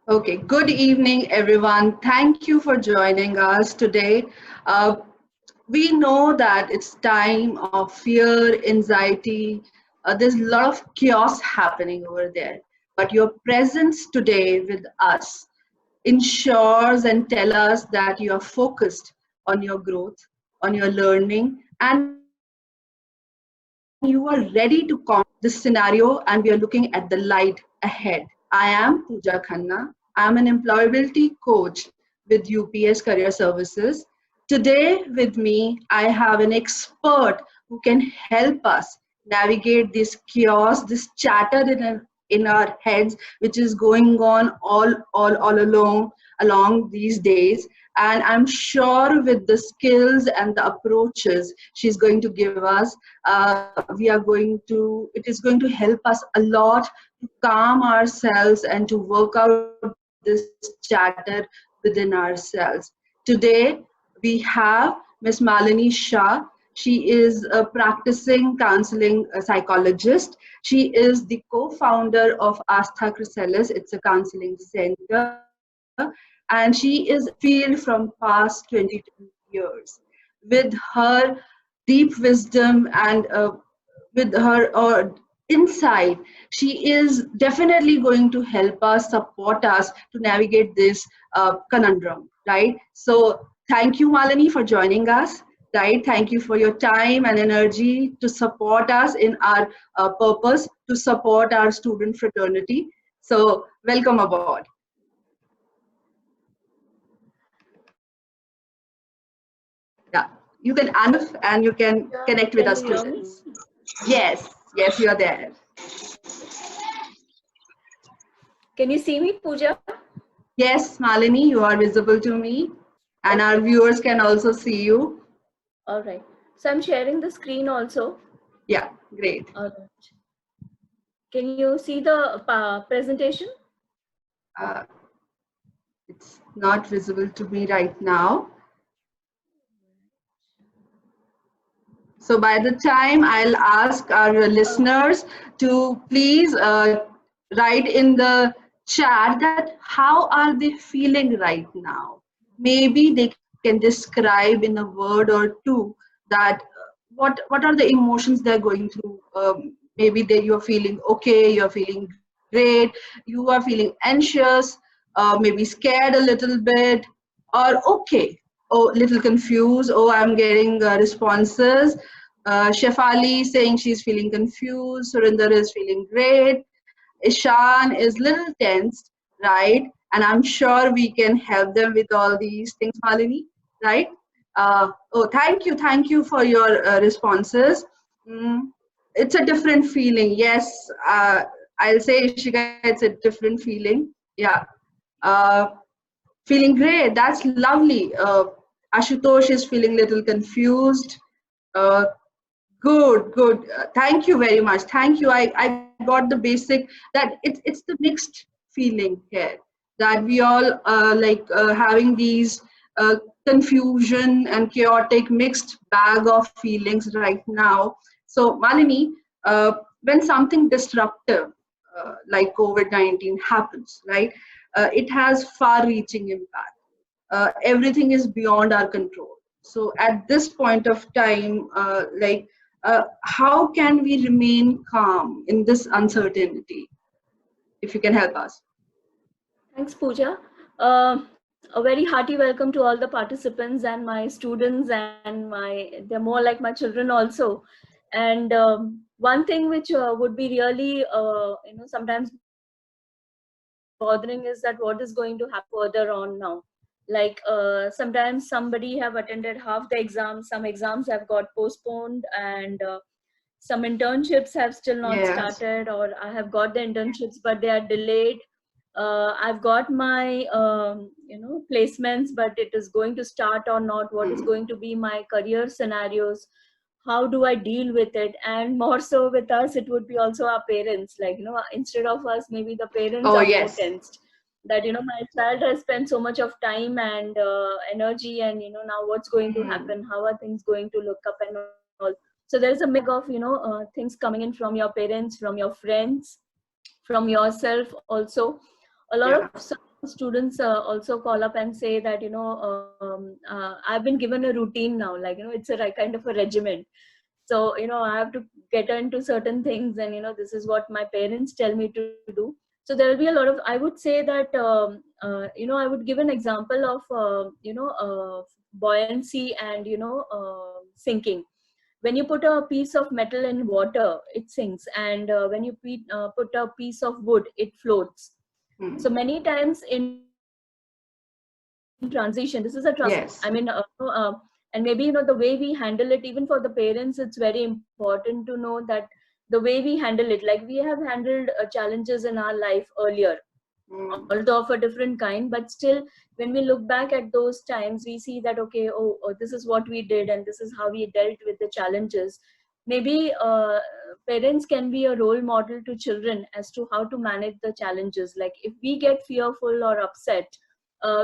Okay, good evening, everyone. Thank you for joining us today. Uh, we know that it's time of fear, anxiety. There's a lot of chaos happening over there. But your presence today with us ensures and tell us that you are focused on your growth, on your learning, and you are ready to combat this scenario. And we are looking at the light ahead. I am Pooja Khanna. I am an employability coach with UPS Career Services. Today, with me, I have an expert who can help us navigate this chaos, this chatter in our heads, which is going on all along these days. And I'm sure with the skills and the approaches she's going to give us, it is going to help us a lot to calm ourselves and to work out this chatter within ourselves. Today, we have Ms. Malini Shah. She is a practicing counseling psychologist. She is the co-founder of Astha Chrysalis. It's a counseling center, and she is field from past 22 years. With her deep wisdom and with her insight, she is definitely going to help us, support us to navigate this conundrum, right? So thank you, Malini, for joining us, right? Thank you for your time and energy to support us in our purpose to support our student fraternity. So welcome aboard. Yeah, you can unmute and you can Yeah, connect with can our you hear me? students. Yes, you are there. Can you see me, Pooja? Yes, Malini, you are visible to me, and our Okay, viewers can also see you. all right. So I'm sharing the screen also. Yeah, great. All right. Can you see the presentation? Uh, it's not visible to me right now. So by the time I'll ask our listeners to please write in the chat that how are they feeling right now. Maybe they can describe in a word or two that what are the emotions they're going through. Maybe you're feeling okay, you're feeling great, you are feeling anxious, maybe scared a little bit, or okay, oh, little confused. Oh, I'm getting responses. Shefali saying she's feeling confused. Surinder is feeling great. Ishan is little tensed, right? And I'm sure we can help them with all these things, Malini, right? Oh, thank you for your responses. Mm, it's a different feeling. Yes, I'll say, Ishika, it's a different feeling. Yeah. Uh, Feeling great. That's lovely. Ashutosh is feeling little confused. Uh, good. Thank you very much. Thank you. I got the basic that it's the mixed feeling here that we all having these confusion and chaotic mixed bag of feelings right now. So Malini, when something disruptive like COVID-19 happens, right? It has far-reaching impact. Everything is beyond our control. So at this point of time, how can we remain calm in this uncertainty? If you can help us. Thanks, Pooja. Uh, a very hearty welcome to all the participants and my students they're more like my children also. And one thing which would be really, sometimes bothering is that what is going to happen further on now. Like sometimes somebody have attended half the exams, some exams have got postponed, and some internships have still not started, Yes. or I have got the internships but they are delayed. I've got my placements, but it is going to start or not. What is going Hmm. to be my career scenarios? How do I deal with it? And more so with us, it would be also our parents. Like, instead of us, maybe the parents Oh, are more yes. tensed. That my child has spent so much of time and energy, and now what's going to Hmm. happen? How are things going to look up and all? So there's a mix of things coming in from your parents, from your friends, from yourself also. A lot of Yeah. students also call up and say that, I've been given a routine now, like, it's a kind of a regiment. So, I have to get into certain things, and, this is what my parents tell me to do. So there will be a lot of, I would say that, I would give an example of, buoyancy and, sinking. When you put a piece of metal in water, it sinks. And when you put a piece of wood, it floats. So many times in transition, this is a Yes. I mean, and maybe, the way we handle it, even for the parents, it's very important to know that the way we handle it, like we have handled challenges in our life earlier, although of a different kind, but still, when we look back at those times, we see that, okay, this is what we did, and this is how we dealt with the challenges. Maybe parents can be a role model to children as to how to manage the challenges. Like if we get fearful or upset,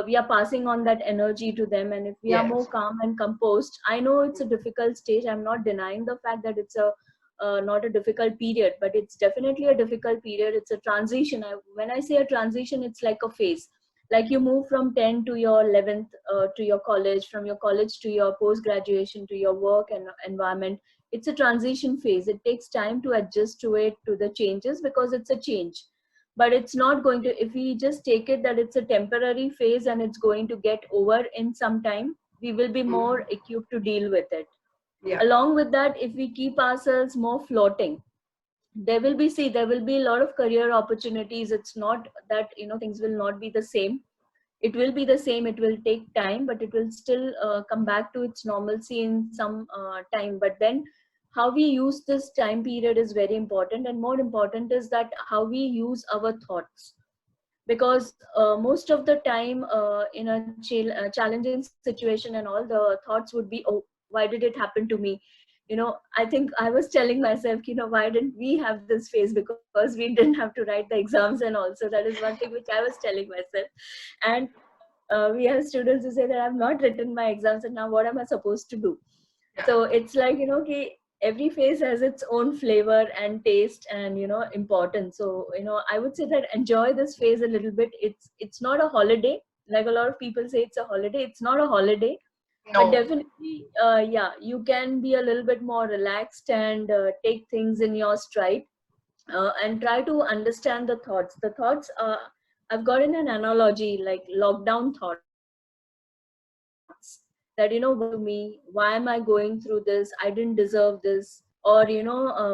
we are passing on that energy to them. And if we are more calm and composed, I know it's a difficult stage, I'm not denying the fact that it's a not a difficult period, but it's definitely a difficult period. It's a transition. When I say a transition, it's like a phase. Like you move from 10 to your 11th to your college, from your college to your post graduation to your work and environment. It's a transition phase. It takes time to adjust to it, to the changes, because it's a change. But it's not going to, if we just take it that it's a temporary phase and it's going to get over in some time, we will be more equipped to deal with it. Along with that, if we keep ourselves more floating, there will be a lot of career opportunities. It's not that, things will not be the same. It will be the same. It will take time, but it will still come back to its normalcy in some time. But then how we use this time period is very important, and more important is that how we use our thoughts. Because most of the time in a challenging situation and all, the thoughts would be, oh, why did it happen to me? I think I was telling myself, why didn't we have this phase? Because we didn't have to write the exams. And also that is one thing which I was telling myself. And we have students who say that I've not written my exams, and now what am I supposed to do? So it's like, okay, every phase has its own flavor and taste and, importance. So, I would say that enjoy this phase a little bit. It's not a holiday. Like a lot of people say it's a holiday. It's not a holiday. No. But definitely, you can be a little bit more relaxed and take things in your stride and try to understand the thoughts. The thoughts, I've gotten an analogy like lockdown thoughts. That, why am I going through this? I didn't deserve this. Or,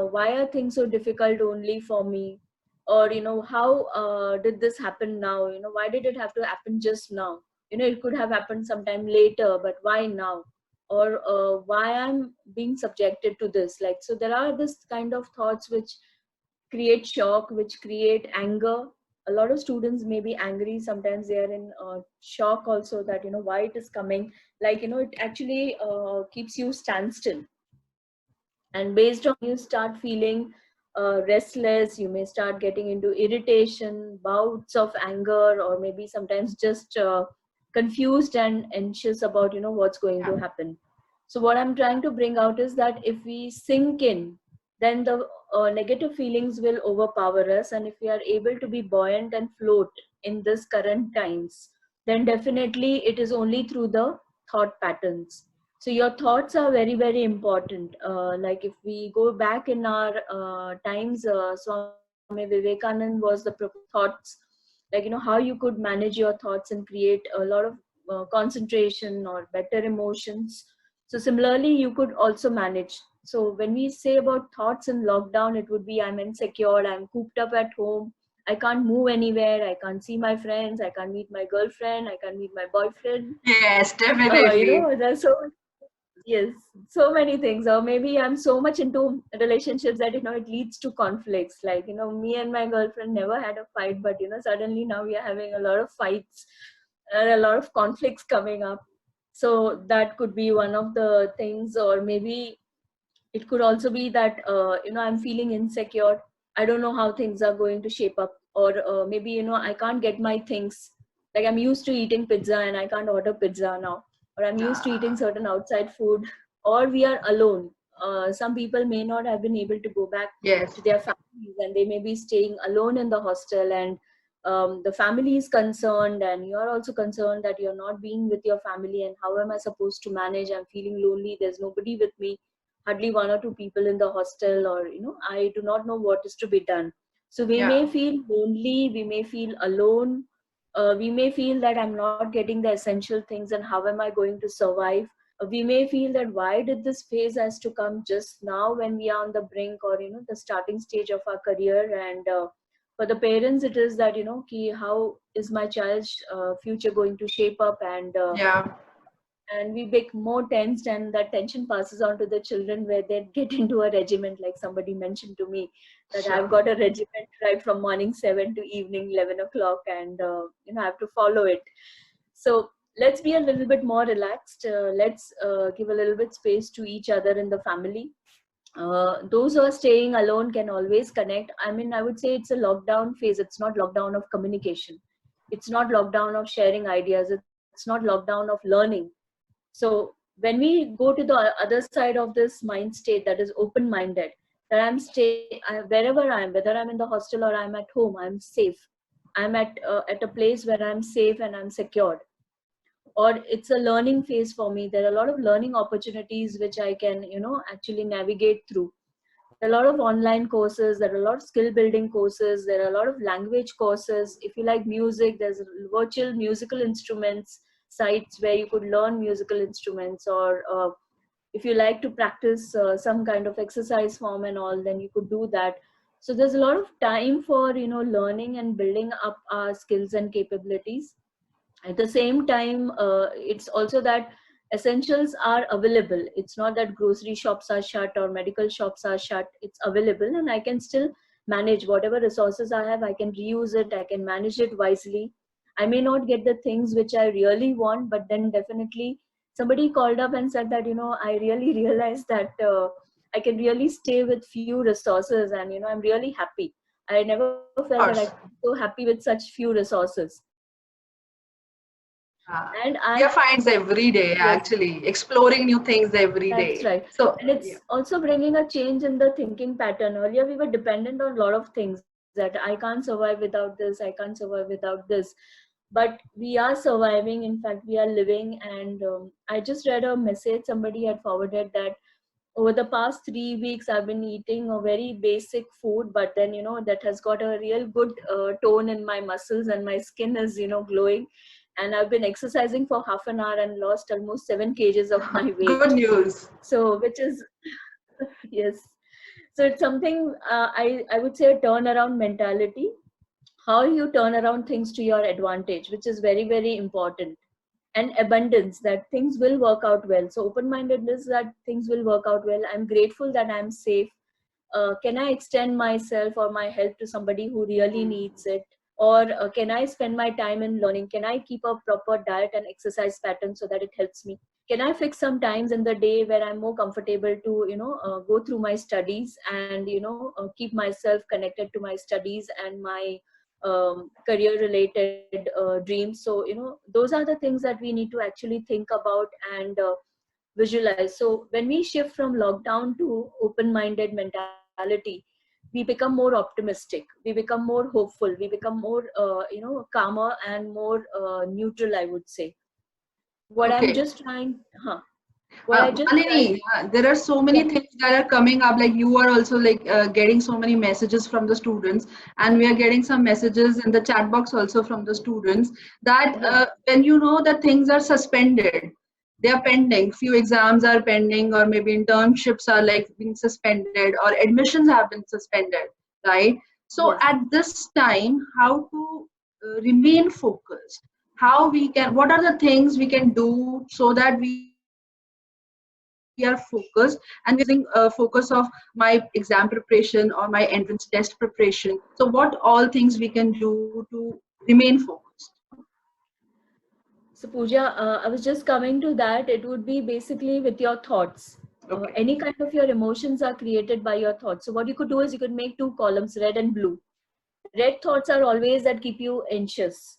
why are things so difficult only for me? Or, how did this happen now? Why did it have to happen just now? It could have happened sometime later, but why now? Or why I'm being subjected to this? Like, so there are this kind of thoughts which create shock, which create anger. A lot of students may be angry. Sometimes they are in shock also that, why it is coming. Like, it actually keeps you standstill. And based on, you start feeling restless, you may start getting into irritation, bouts of anger, or maybe sometimes just confused and anxious about, what's going to happen. So what I'm trying to bring out is that if we sink in, then the negative feelings will overpower us. And if we are able to be buoyant and float in this current times, then definitely it is only through the thought patterns. So your thoughts are very, very important. Like if we go back in our times, Swami Vivekananda was the thoughts, like, how you could manage your thoughts and create a lot of concentration or better emotions. So similarly, you could also manage. So when we say about thoughts in lockdown, it would be, I'm insecure, I'm cooped up at home, I can't move anywhere, I can't see my friends, I can't meet my girlfriend, I can't meet my boyfriend. Yes, definitely. There's so many things. Or maybe I'm so much into relationships that, it leads to conflicts. Like, me and my girlfriend never had a fight, but, suddenly now we are having a lot of fights and a lot of conflicts coming up. So that could be one of the things. Or maybe it could also be that, I'm feeling insecure. I don't know how things are going to shape up. Or maybe, I can't get my things. Like I'm used to eating pizza and I can't order pizza now. Or I'm used to eating certain outside food. Or we are alone. Some people may not have been able to go back to their families, and they may be staying alone in the hostel. And the family is concerned, and you're also concerned that you're not being with your family, and how am I supposed to manage? I'm feeling lonely, there's nobody with me, hardly one or two people in the hostel, or I do not know what is to be done. So we Yeah. may feel lonely, we may feel alone, we may feel that I'm not getting the essential things, and how am I going to survive? We may feel that why did this phase has to come just now when we are on the brink, or the starting stage of our career. And for the parents, it is that how is my child's future going to shape up, Yeah. and we get more tensed, and that tension passes on to the children, where they get into a regiment, like somebody mentioned to me that I've Sure. got a regiment right from morning 7 to evening 11 o'clock, and I have to follow it. So let's be a little bit more relaxed, let's give a little bit space to each other in the family. Those who are staying alone can always connect. I mean, I would say it's a lockdown phase, it's not lockdown of communication, it's not lockdown of sharing ideas, it's not lockdown of learning. So when we go to the other side of this mind state, that is open minded, that wherever I am, whether I'm in the hostel or I'm at home, I'm safe, I'm at a place where I'm safe and I'm secured, or it's a learning phase for me. There are a lot of learning opportunities which I can actually navigate through. There are a lot of online courses, there are a lot of skill building courses, there are a lot of language courses. If you like music, there's virtual musical instruments sites where you could learn musical instruments, or if you like to practice some kind of exercise form and all, then you could do that. So there's a lot of time for learning and building up our skills and capabilities. At the same time, it's also that essentials are available. It's not that grocery shops are shut or medical shops are shut. It's available, and I can still manage whatever resources I have. I can reuse it, I can manage it wisely. I may not get the things which I really want, but then definitely somebody called up and said that I really realized that I can really stay with few resources, and I'm really happy. I never felt Of that I course. was so happy with such few resources. And We I are finds every day, Yes, actually, exploring new things every that's day. right. So, And it's yeah. also bringing a change in the thinking pattern. Earlier, we were dependent on a lot of things, that I can't survive without this, I can't survive without this. But we are surviving. In fact, we are living. And I just read a message somebody had forwarded that over the past 3 weeks, I've been eating a very basic food, but then, that has got a real good tone in my muscles, and my skin is, glowing. And I've been exercising for half an hour and lost almost 7 kgs of my weight. Good news. So, which is, yes. So it's something, I would say, a turnaround mentality. How you turn around things to your advantage, which is very, very important. And abundance, that things will work out well. So open-mindedness, that things will work out well. I'm grateful that I'm safe. Can I extend myself or my help to somebody who really needs it? Or can I spend my time in learning? Can I keep a proper diet and exercise pattern so that it helps me? Can I fix some times in the day where I'm more comfortable to go through my studies, and keep myself connected to my studies and my career related dreams? So those are the things that we need to actually think about and visualize. So when we shift from lockdown to open minded mentality, we become more optimistic, we become more hopeful, we become more calmer and more neutral, I would say. What I'm Okay. just trying huh, what I just trying Malini, there are so Yeah. many things that are coming up. Like you are also like getting so many messages from the students, and we are getting some messages in the chat box also from the students that Yeah. when you know that things are suspended, they are pending. Few exams are pending, or maybe internships are like being suspended, or admissions have been suspended, right? So Yes. at this time, how to remain focused? How we can? What are the things we can do so that we are focused, and we are using focus of my exam preparation or my entrance test preparation? So what all things we can do to remain focused? So Pooja, I was just coming to that. It would be basically with your thoughts. Okay. Any kind of your emotions are created by your thoughts. So what you could do is you could make two columns, red and blue. Red thoughts are always that keep you anxious.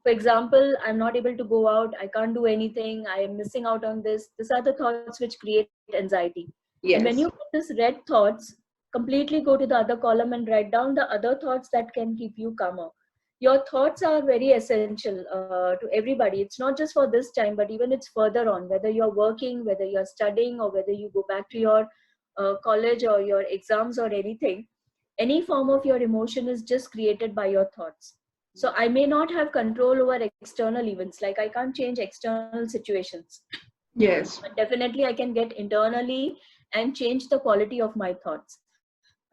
For example, I'm not able to go out, I can't do anything, I am missing out on this. These are the thoughts which create anxiety. And when you Yes. put this red thoughts, completely go to the other column and write down the other thoughts that can keep you calmer. your thoughts are very essential to everybody. It's not just for this time, but even it's further on, whether you're working, whether you're studying, or whether you go back to your college or your exams or anything. Any form of your emotion is just created by your thoughts. So I may not have control over external events, like I can't change external situations, Yes. but definitely I can get internally and change the quality of my thoughts.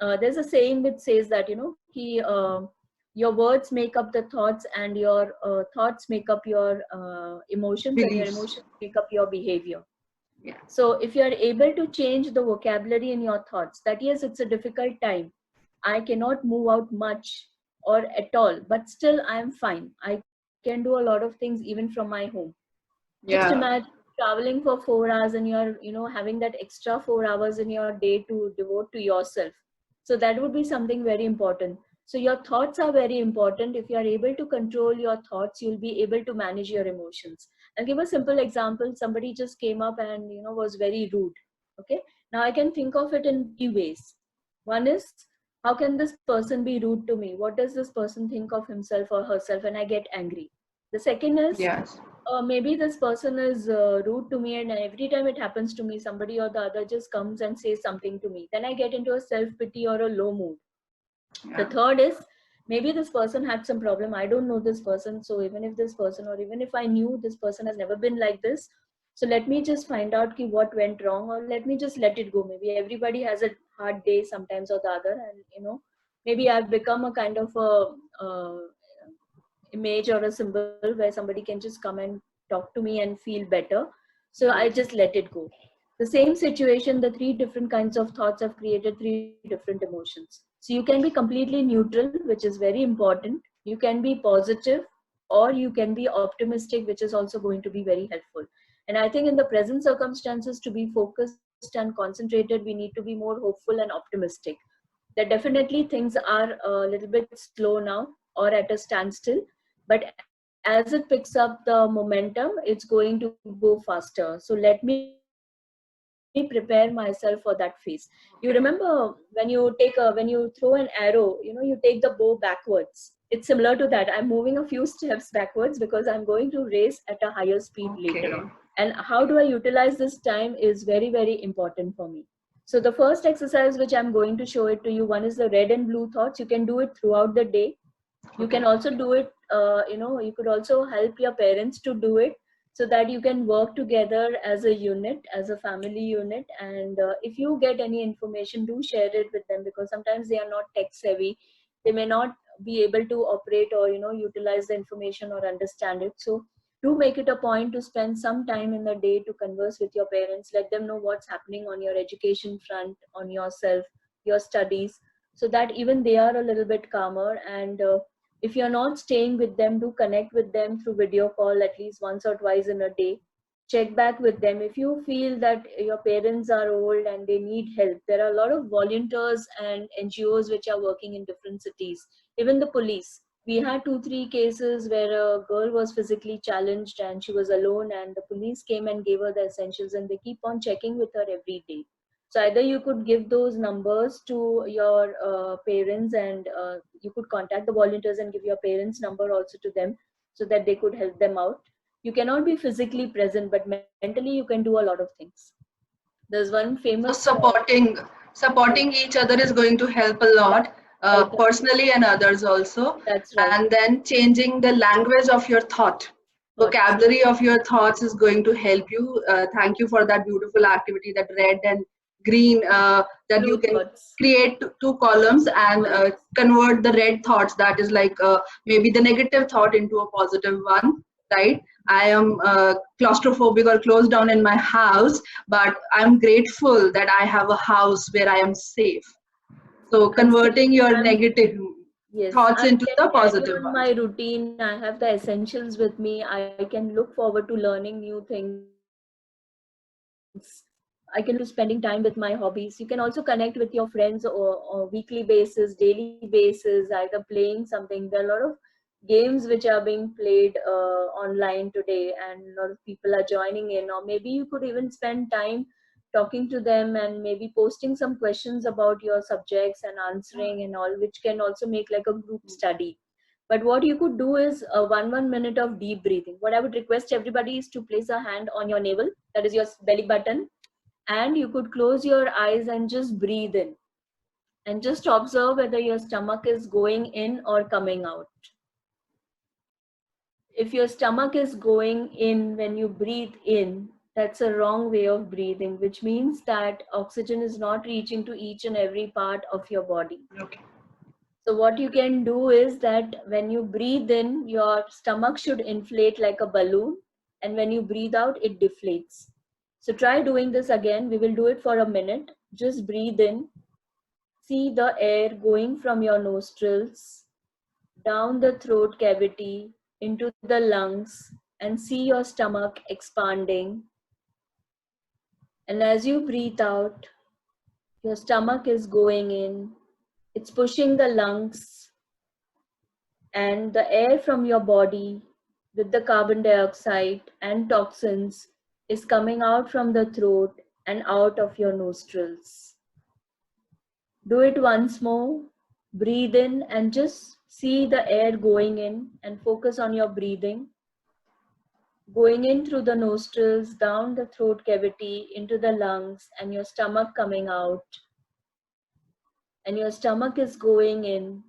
There's a saying which says that, your words make up the thoughts, and your thoughts make up your emotions, and your Beliefs. emotions make up your behavior. Yeah. So if you are able to change the vocabulary in your thoughts, that yes, it's a difficult time, I cannot move out much or at all, but still I am fine, I can do a lot of things even from my home. Just Yeah. imagine traveling for 4 hours, and you're, having that extra 4 hours in your day to devote to yourself. So that would be something very important. So your thoughts are very important. If you are able to control your thoughts, you'll be able to manage your emotions. I'll give a simple example. Somebody just came up and, was very rude. Okay. Now I can think of it in three ways. One is, how can this person be rude to me? What does this person think of himself or herself? And I get angry. The second is, Yes. maybe this person is rude to me, and every time it happens to me, somebody or the other just comes and says something to me. Then I get into a self-pity or a low mood. The Yeah. third is, maybe this person had some problem. I don't know this person. So even if this person, or even if I knew this person has never been like this, so let me just find out what went wrong, or let me just let it go. Maybe everybody has a hard day sometimes or the other. And, maybe I've become a kind of a image or a symbol where somebody can just come and talk to me and feel better. So I just let it go. The same situation, the three different kinds of thoughts have created three different emotions. So you can be completely neutral, which is very important. You can be positive, or you can be optimistic, which is also going to be very helpful. And I think in the present circumstances, to be focused and concentrated, we need to be more hopeful and optimistic. That definitely things are a little bit slow now, or at a standstill, but as it picks up the momentum, it's going to go faster. So let me prepare myself for that phase. You remember when Okay. when you throw an arrow, you take the bow backwards. It's similar to that. I'm moving a few steps backwards because I'm going to race at a higher speed later on. Okay. And how do I utilize this time is very, very important for me. So the first exercise which I'm going to show it to you, one is the red and blue thoughts. You can do it throughout the day. You Okay. can also do it, you could also help your parents to do it, so that you can work together as a unit, as a family unit. And if you get any information, do share it with them, because sometimes they are not tech savvy. They may not be able to operate or, utilize the information or understand it. So do make it a point to spend some time in the day to converse with your parents. Let them know what's happening on your education front, on yourself, your studies, so that even they are a little bit calmer. And if you're not staying with them, do connect with them through video call at least once or twice in a day. Check back with them. If you feel that your parents are old and they need help, there are a lot of volunteers and NGOs which are working in different cities. Even the police. We had 2-3 cases where a girl was physically challenged and she was alone, and the police came and gave her the essentials, and they keep on checking with her every day. So either you could give those numbers to your parents, and you could contact the volunteers and give your parents' number also to them, so that they could help them out. You cannot be physically present, but mentally you can do a lot of things. There's one So famous supporting each other is going to help a lot, help. personally and others also. That's right. And then changing the language of your thought, Thoughts. vocabulary of your thoughts is going to help you. Thank you for that beautiful activity, that red and green, that you Blue can thoughts. create two columns and Columns. convert the red thoughts, that is like maybe the negative thought, into a positive one, right? I am claustrophobic or closed down in my house, but I'm grateful that I have a house where I am safe. So I'm safe. converting your I'm negative Yes, thoughts I into can the carry positive on my ones. routine. I have the essentials with me. I can look forward to learning new things. I can look forward to spending time with my hobbies. You can also connect with your friends, or weekly basis, daily basis, either playing something. There are a lot of games which are being played online today, and a lot of people are joining in. Or maybe you could even spend time talking to them, and maybe posting some questions about your subjects and answering and all, which can also make like a group study. But what you could do is a 1 minute of deep breathing. What I would request everybody is to place a hand on your navel, that is your belly button, and you could close your eyes and just breathe in. And just observe whether your stomach is going in or coming out. If your stomach is going in when you breathe in, that's a wrong way of breathing, which means that oxygen is not reaching to each and every part of your body. Okay. So what you can do is that when you breathe in, your stomach should inflate like a balloon, and when you breathe out, it deflates. So try doing this again. We will do it for a minute. Just breathe in. See the air going from your nostrils, down the throat cavity, into the lungs, and see your stomach expanding. And as you breathe out, your stomach is going in. It's pushing the lungs and the air from your body with the carbon dioxide and toxins is coming out from the throat and out of your nostrils. Do it once more. Breathe in and just see the air going in and focus on your breathing. Going in through the nostrils, down the throat cavity, into the lungs, and your stomach coming out. And your stomach is going in.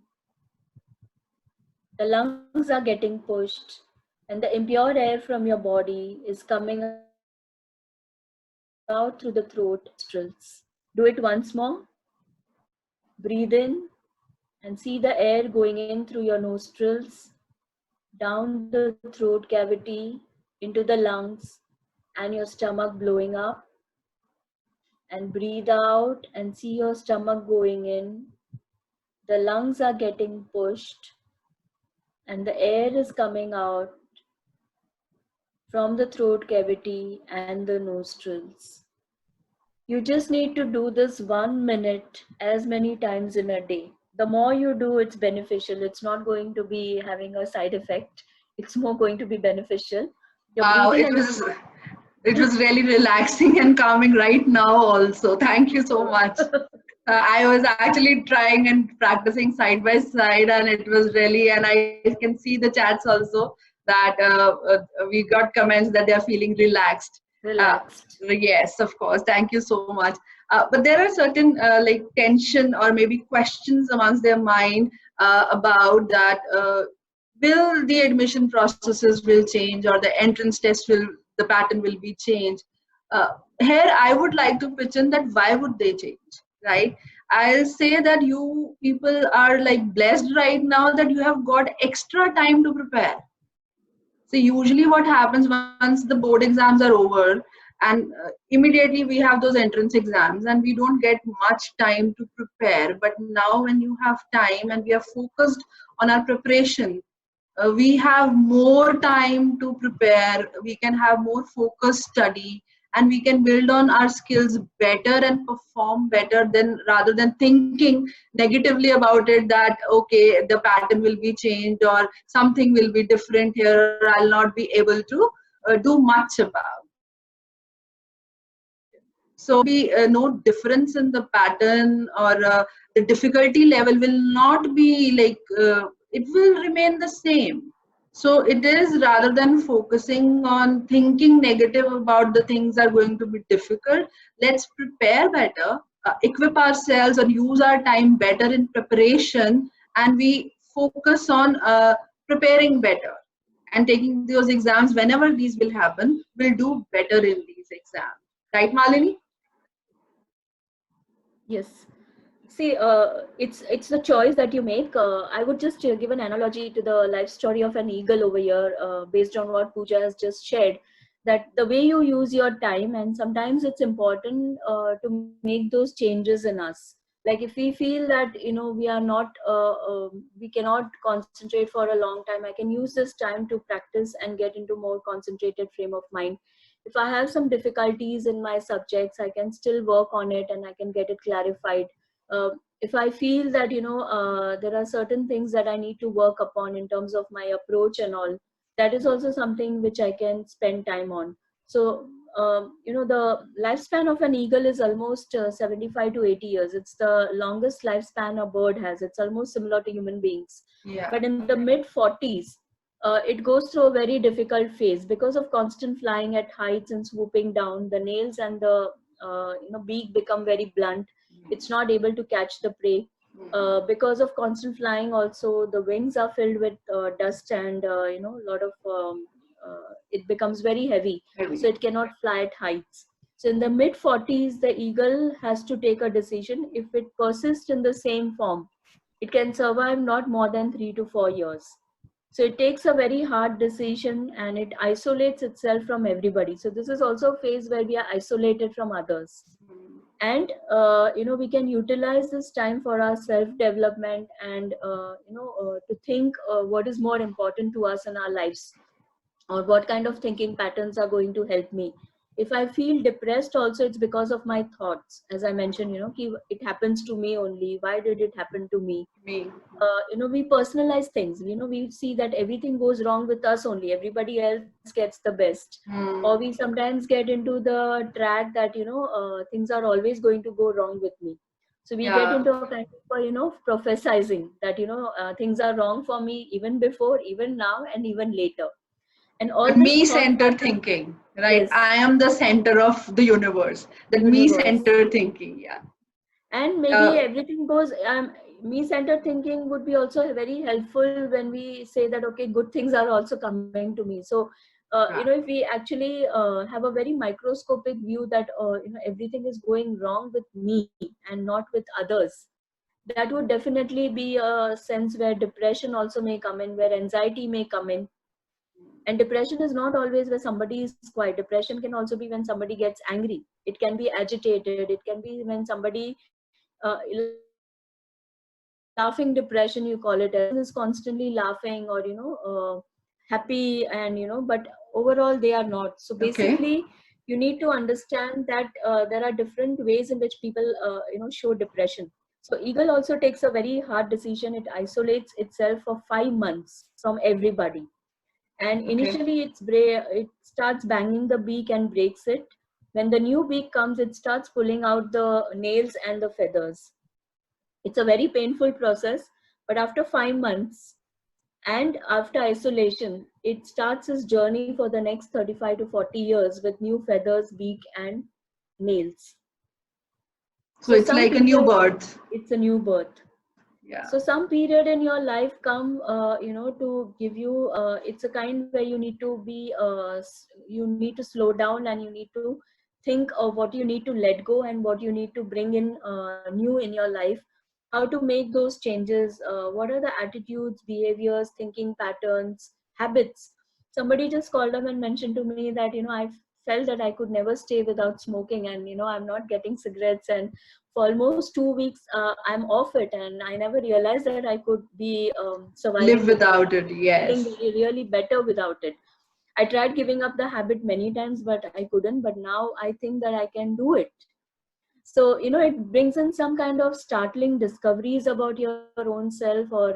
The lungs are getting pushed, and the impure air from your body is coming out through the throat nostrils. Do it once more. Breathe in and see the air going in through your nostrils, down the throat cavity, into the lungs, and your stomach blowing up. And breathe out and see your stomach going in. The lungs are getting pushed, and the air is coming out from the throat cavity and the nostrils. You just need to do this 1 minute as many times in a day. The more you do, it's beneficial. It's not going to be having a side effect. It's more going to be beneficial. Your Wow, breathing it was really relaxing and calming right now also. Thank you so much. I was actually trying and practicing side by side, and it was really, and I can see the chats also that we got comments that they are feeling relaxed. relaxed. Yes, of course. Thank you so much. But there are certain like tension or maybe questions amongst their mind about that. Will the admission processes will change, or the entrance test will, the pattern will be changed? Here, I would like to pitch in that why would they change, right? I'll say that you people are like blessed right now that you have got extra time to prepare. So usually what happens once the board exams are over, and immediately we have those entrance exams and we don't get much time to prepare. But now when you have time and we are focused on our preparation, we have more time to prepare, we can have more focused study, and we can build on our skills better and perform better than rather than thinking negatively about it, that okay, the pattern will be changed or something will be different here, or I'll not be able to do much about. So be no difference in the pattern, or the difficulty level will not be like it will remain the same. So it is, rather than focusing on thinking negative about the things are going to be difficult, let's prepare better, equip ourselves or use our time better in preparation, and we focus on preparing better and taking those exams whenever these will happen, we'll do better in these exams. Right, Malini? Yes. See, it's the choice that you make. I would just give an analogy to the life story of an eagle over here, based on what Pooja has just shared. That the way you use your time, and sometimes it's important to make those changes in us. Like if we feel that we are not, we cannot concentrate for a long time, I can use this time to practice and get into more concentrated frame of mind. If I have some difficulties in my subjects, I can still work on it and I can get it clarified. If I feel that there are certain things that I need to work upon in terms of my approach and all, that is also something which I can spend time on. So the lifespan of an eagle is almost 75 to 80 years. It's the longest lifespan a bird has. It's almost similar to human beings. Yeah. But in the mid 40s, it goes through a very difficult phase because of constant flying at heights and swooping down. The nails and the beak become very blunt. It's not able to catch the prey. Because of constant flying, also the wings are filled with dust and a lot of it becomes very heavy, so it cannot fly at heights. So in the mid 40s, the eagle has to take a decision. If it persists in the same form, it can survive not more than 3 to 4 years. So it takes a very hard decision and it isolates itself from everybody. So this is also a phase where we are isolated from others. And we can utilize this time for our self development and to think what is more important to us in our lives, or what kind of thinking patterns are going to help me. If I feel depressed also, it's because of my thoughts. As I mentioned, it happens to me only. Why did it happen to me? We personalize things. We see that everything goes wrong with us only. Everybody else gets the best. Or we sometimes get into the track that, things are always going to go wrong with me. So we get into a kind of, prophesizing that, things are wrong for me even before, even now, and even later. And all the me-centered thinking, right? Yes. I am the center of the universe. That me-centered thinking, yeah. And maybe everything goes. Me-centered thinking would be also very helpful when we say that, okay, good things are also coming to me. So, if we actually have a very microscopic view that everything is going wrong with me and not with others, that would definitely be a sense where depression also may come in, where anxiety may come in. And depression is not always where somebody is quiet. Depression can also be when somebody gets angry. It can be agitated. It can be when somebody, laughing depression, you call it, is constantly laughing or, happy and, but overall they are not. So basically, you need to understand that there are different ways in which people, show depression. So eagle also takes a very hard decision. It isolates itself for 5 months from everybody. And initially it starts banging the beak and breaks it. When the new beak comes, it starts pulling out the nails and the feathers. It's a very painful process, but after 5 months and after isolation, it starts its journey for the next 35 to 40 years with new feathers, beak, and nails. So it's like a new birth. It's a new birth. Yeah. So some period in your life come, to give you, it's a kind where you need to be, you need to slow down and you need to think of what you need to let go and what you need to bring in new in your life. How to make those changes, what are the attitudes, behaviors, thinking patterns, habits. Somebody just called up and mentioned to me that, I felt that I could never stay without smoking, and, I'm not getting cigarettes, and for almost 2 weeks, I'm off it, and I never realized that I could be surviving. Live without it, yes. Feeling really better without it. I tried giving up the habit many times, but I couldn't. But now I think that I can do it. So, it brings in some kind of startling discoveries about your own self, or,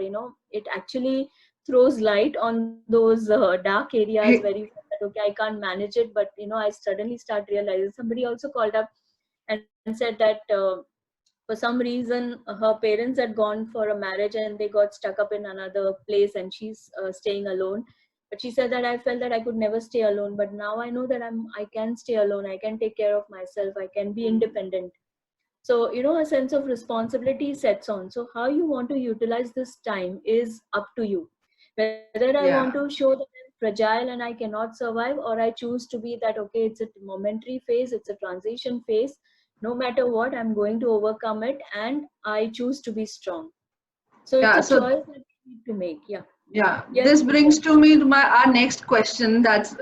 it actually throws light on those dark areas where you feel that, okay, I can't manage it. But, I suddenly start realizing. Somebody also called up and said that for some reason her parents had gone for a marriage and they got stuck up in another place, and she's staying alone. But she said that I felt that I could never stay alone, but now I know that I can stay alone. I can take care of myself. I can be independent. So, a sense of responsibility sets on. So how you want to utilize this time is up to you. Whether I want to show that I'm fragile and I cannot survive, or I choose to be that, okay, it's a momentary phase, it's a transition phase. No matter what, I'm going to overcome it, and I choose to be strong. So it's a choice that you need to make. Yeah, this brings to me to our next question that's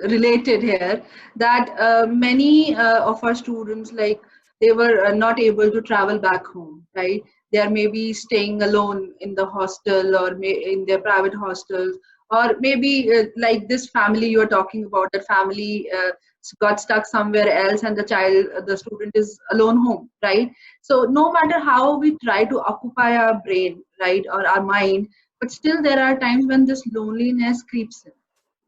related here, that many of our students, like, they were not able to travel back home, right? They are maybe staying alone in the hostel or in their private hostels, or maybe like this family you are talking about, that family got stuck somewhere else and the student is alone home, right? So no matter how we try to occupy our brain, right, or our mind, but still there are times when this loneliness creeps in,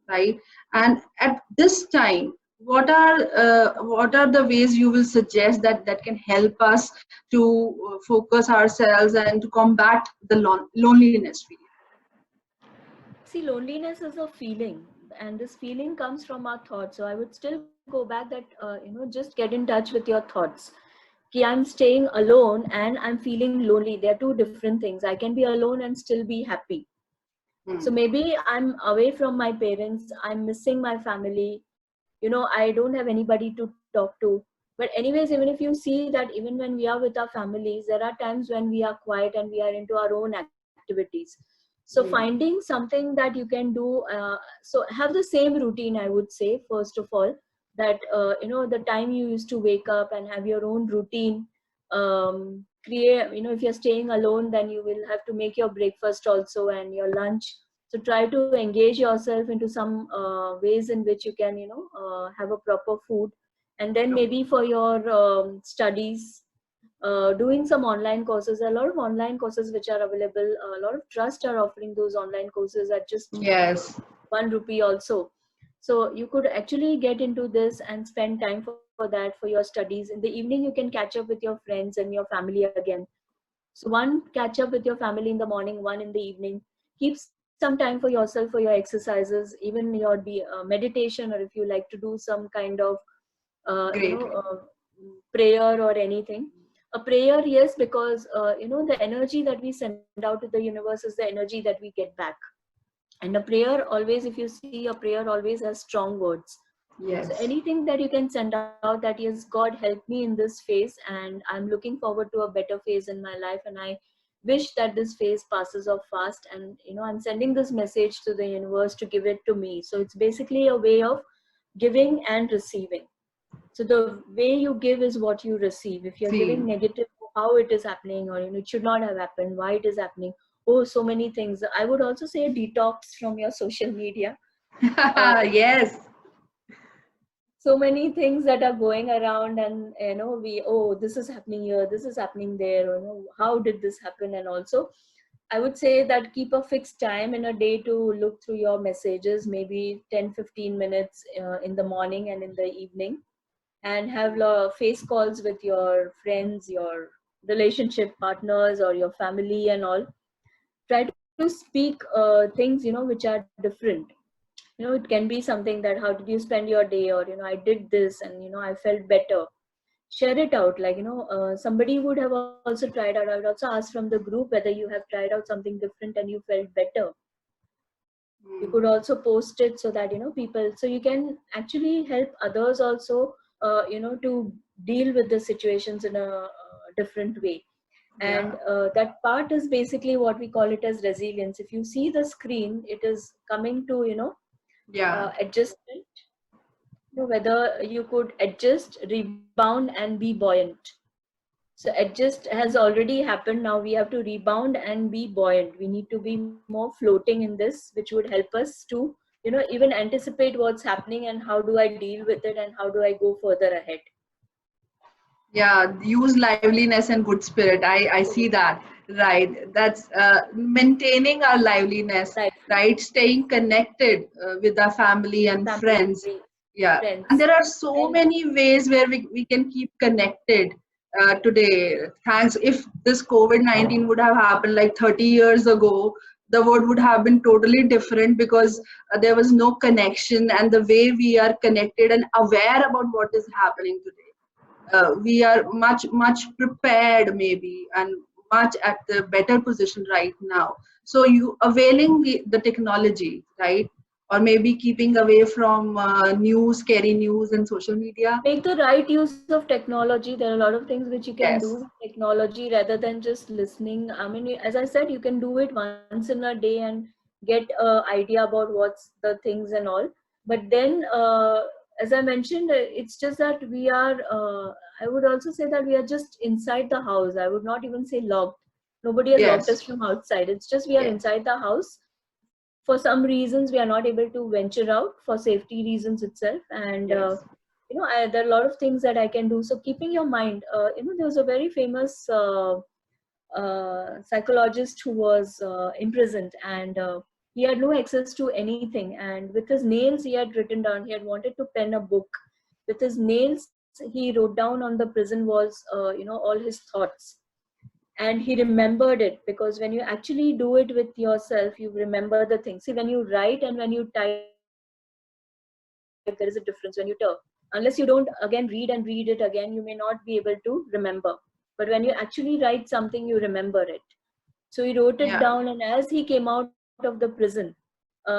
right? And at this time, what are the ways you will suggest that can help us to focus ourselves and to combat the loneliness feeling? See, loneliness is a feeling, and this feeling comes from our thoughts. So I would still go back that, just get in touch with your thoughts. Ki I'm staying alone and I'm feeling lonely. They are two different things. I can be alone and still be happy. So maybe I'm away from my parents, I'm missing my family, I don't have anybody to talk to. But anyways, even if you see that even when we are with our families, there are times when we are quiet and we are into our own activities. So finding something that you can do, so have the same routine, I would say, first of all, that the time you used to wake up and have your own routine. Create, if you're staying alone, then you will have to make your breakfast also and your lunch. So try to engage yourself into some ways in which you can have a proper food. And then maybe for your studies, doing some online courses. A lot of online courses which are available, a lot of trust are offering those online courses at just Yes. 1 rupee also. So you could actually get into this and spend time for that, for your studies. In the evening you can catch up with your friends and your family again. So one, catch up with your family in the morning, one in the evening. Keep some time for yourself, for your exercises, even your meditation, or if you like to do some kind of Great. prayer or anything. A prayer, yes, because the energy that we send out to the universe is the energy that we get back. And a prayer always, if you see, a prayer always has strong words. So Yes. anything that you can send out, that is, God help me in this phase, and I'm looking forward to a better phase in my life, and I wish that this phase passes off fast, and I'm sending this message to the universe to give it to me. So it's basically a way of giving and receiving. So the way you give is what you receive. If you're See. giving negative, how it is happening, or it should not have happened, why it is happening, oh, so many things. I would also say detox from your social media. Yes. So many things that are going around, and we, oh, this is happening here, this is happening there, or how did this happen? And also I would say that keep a fixed time in a day to look through your messages, maybe 10-15 minutes in the morning and in the evening, and have face calls with your friends, your relationship partners, or your family and all. Try to speak things which are different. It can be something that, how did you spend your day, or I did this and I felt better. Share it out, like somebody would have also tried out. I would also ask from the group whether you have tried out something different and you felt better. You could also post it so that people, so you can actually help others also to deal with the situations in a different way. And Yeah. that part is basically what we call it as resilience. If you see the screen, it is coming to Yeah. adjustment, whether you could adjust, rebound, and be buoyant. So adjust has already happened. Now we have to rebound and be buoyant. We need to be more floating in this, which would help us to even anticipate what's happening and how do I deal with it and how do I go further ahead. Yeah, use liveliness and good spirit. I see that. Right. That's maintaining our liveliness, Right. right? Staying connected with our family and Family, friends. Yeah. And friends, there are so and many ways where we can keep connected today. Thanks. If this COVID-19 would have happened like 30 years ago, the world would have been totally different because there was no connection, and the way we are connected and aware about what is happening today, we are much prepared maybe, and much at the better position right now. So you availing the technology, right? Or maybe keeping away from scary news and social media. make the right use of technology. There are a lot of things which you can do with Yes. technology rather than just listening. I mean, as I said, you can do it once in a day and get an idea about what's the things and all. But then, as I mentioned, it's just that we are, I would also say that we are just inside the house. I would not even say locked. Nobody has locked us Yes. from outside. It's just we are Yes. inside the house. For some reasons, we are not able to venture out for safety reasons itself. And Yes. there are a lot of things that I can do. So keeping your mind, there was a very famous psychologist who was imprisoned, and he had no access to anything, and with his nails he had written down, he had wanted to pen a book, with his nails, he wrote down on the prison walls, all his thoughts. And he remembered it, because when you actually do it with yourself, you remember the things. See, when you write and when you type, there is a difference. When you type, unless you don't again read and read it again, you may not be able to remember. But when you actually write something, you remember it. So he wrote it down, and as he came out of the prison,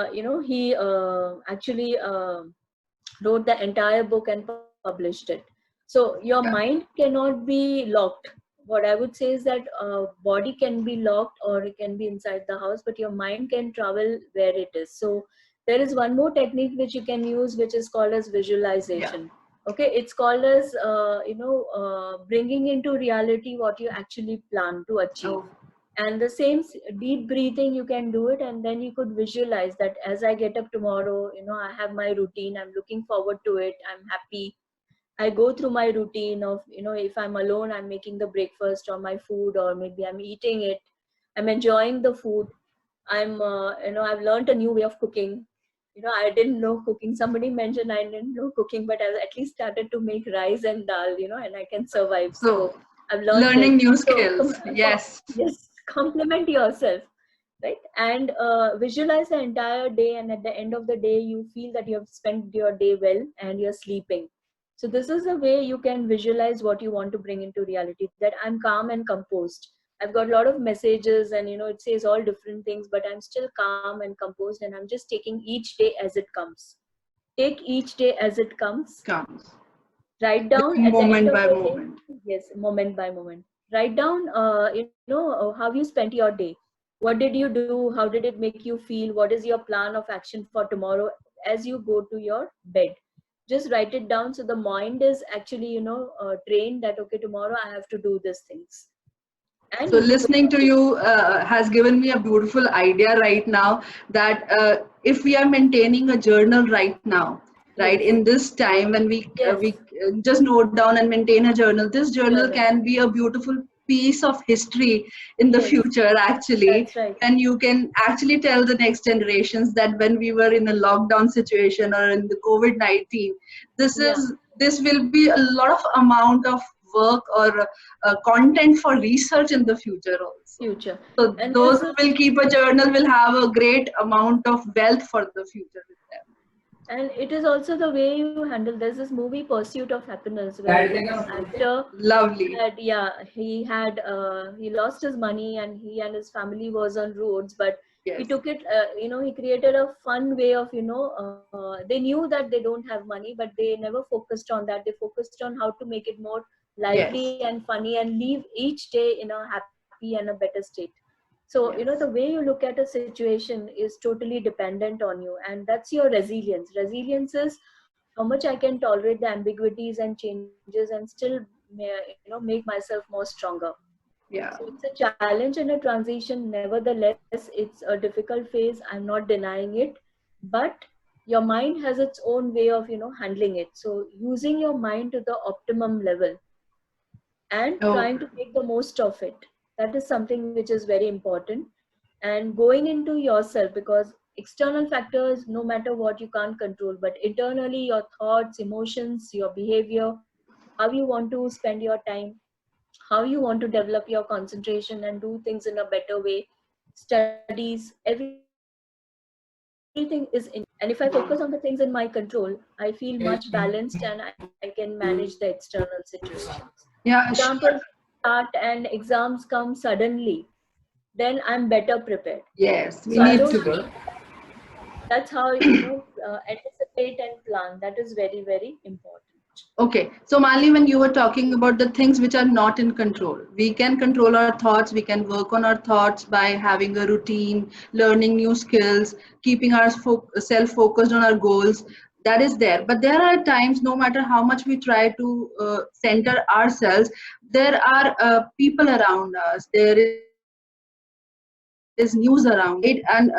he actually wrote the entire book and published it. So your mind cannot be locked. What I would say is that body can be locked or it can be inside the house, but your mind can travel where it is. So there is one more technique which you can use, which is called as visualization. Okay, it's called as bringing into reality what you actually plan to achieve. And the same deep breathing, you can do it, and then you could visualize that as I get up tomorrow, I have my routine, I'm looking forward to it, I'm happy. I go through my routine of, if I'm alone, I'm making the breakfast or my food, or maybe I'm eating it, I'm enjoying the food. I've learned a new way of cooking. I didn't know cooking. Somebody mentioned I didn't know cooking, but I at least started to make rice and dal, and I can survive. So I've learned learning new skills. Yes. Yes, compliment yourself, right? And visualize the entire day, and at the end of the day, you feel that you have spent your day well and you're sleeping. So this is a way you can visualize what you want to bring into reality, that I'm calm and composed. I've got a lot of messages, and it says all different things, but I'm still calm and composed, and I'm just taking each day as it comes. Take each day as it comes. Write down at moment the end by of the moment. day. Yes, moment by moment. Write down, how you spent your day. What did you do? How did it make you feel? What is your plan of action for tomorrow as you go to your bed? Just write it down, so the mind is actually, trained that, okay, tomorrow I have to do these things. And so listening to you has given me a beautiful idea right now, that if we are maintaining a journal right now, right, in this time when we just note down and maintain a journal, this journal can be a beautiful piece of history in the future, actually. That's right. And you can actually tell the next generations that when we were in a lockdown situation or in the COVID-19, this will be a lot of amount of work or content for research in the future also. So and those who will keep a journal will have a great amount of wealth for the future with them. And it is also the way you handle. There's this movie Pursuit of Happiness, where actor lovely he lost his money, and he and his family was on roads, but he took it, he created a fun way of, they knew that they don't have money, but they never focused on that. They focused on how to make it more lively and funny, and leave each day in a happy and a better state. So, the way you look at a situation is totally dependent on you, and that's your resilience. Resilience is how much I can tolerate the ambiguities and changes and still, make myself more stronger. So it's a challenge and a transition. Nevertheless, it's a difficult phase. I'm not denying it, but your mind has its own way of, handling it. So using your mind to the optimum level and trying to make the most of it. That is something which is very important. And going into yourself, because external factors, no matter what, you can't control, but internally, your thoughts, emotions, your behavior, how you want to spend your time, how you want to develop your concentration and do things in a better way, studies, everything is in. And if I focus on the things in my control, I feel much balanced, and I can manage the external situations. Examples start and exams come suddenly, then I'm better prepared. Yes, we need to. That's how, anticipate and plan. That is very, very important. Okay, so Malini, when you were talking about the things which are not in control, we can control our thoughts, we can work on our thoughts by having a routine, learning new skills, keeping our self-focused on our goals. That is there. But there are times, no matter how much we try to center ourselves, there are people around us, there is news around it, and